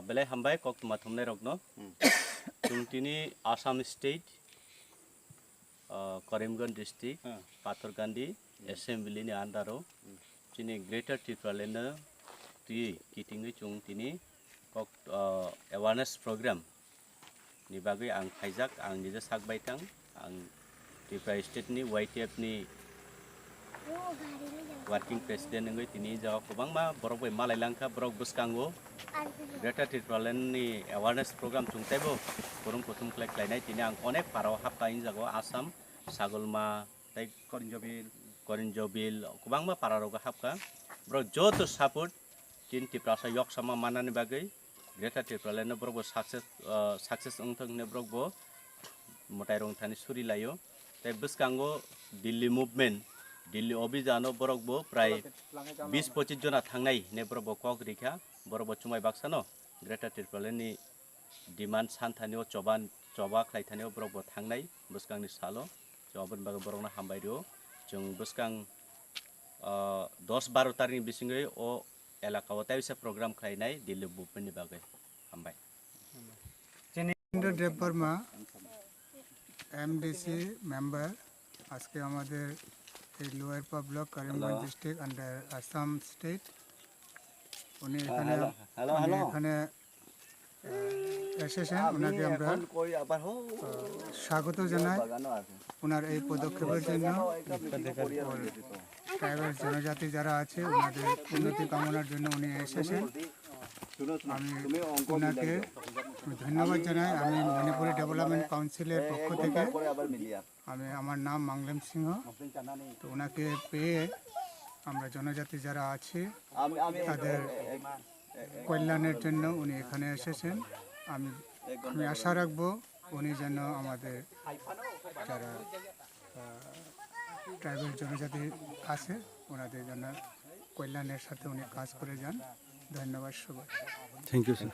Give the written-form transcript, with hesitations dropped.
belai hambai kok mathumnai rokno chung tini Assam state Karimganj district Pathorgandi assembly ni andaro tini greater TIPRALAND ti kitingni chung tini kok awareness program ni bagai ang khaijak ang nija sakbai tang ang Tripura state ni YTF ni working president ngoi tini jaga KWBANGMA borok bai MALAIKHA borok buskango greater TIPRALAND ni awareness program chungtaibo forum potum klainai tini ang onek parao hapkain jago Assam SAGOLMA tai KARINJOBIL KWBANGMA pararoga hapka borok joto support tin Tripura yok sama manani bagai greater TIPRALAND borok success ungthok ne borok bo motai rong thani suri layo tai buskango Delhi movement Delhi অভিযান বরকবো প্রায় 20-25 জনা থাংনাই নে বরকবো cock রিখা বরকবো চুমাই বাক্সানো greater TIPRALAND demand সানথানিও চবা খাইথানিও বরকবো থাংনাই বসকাংनि সালো জবন বাগে বরকনা हामबायरियो जों बसकां 10-12 तारिखनि बिसिङै ओ एलाकाव ताइसा programme खालायनाय दिल्ली मुभमेन्टनि बागै हामबाय धीरेन्द्र देबबर्मा MDC मेंबर आज के हमारे lower block Karimganj district under Assam state उन्हें এসেছেন ওনাকে আমরা স্বাগত জানাই ওনার এই পদক্ষেপের জন্য ট্রাইবাল জনজাতি যারা আছে ওনাদের উন্নতি কামনার জন্য উনি এসেছেন আমি ওনাকে ধন্যবাদ জানাই আমি মণিপুরি ডেভেলপমেন্ট কাউন্সিলের পক্ষ থেকে আমি আমার নাম মাংলেম সিংহ তো ওনাকে পেয়ে আমরা জনজাতি যারা আছে তাদের কল্যাণের জন্য উনি এখানে এসেছেন আমি আশা রাখবো উনি যেন আমাদের যারা ট্রাইবাল জনজাতি আছে ওনাদের জন্য কল্যাণের সাথে উনি কাজ করে যান ধন্যবাদ সবাই থ্যাংক ইউ স্যার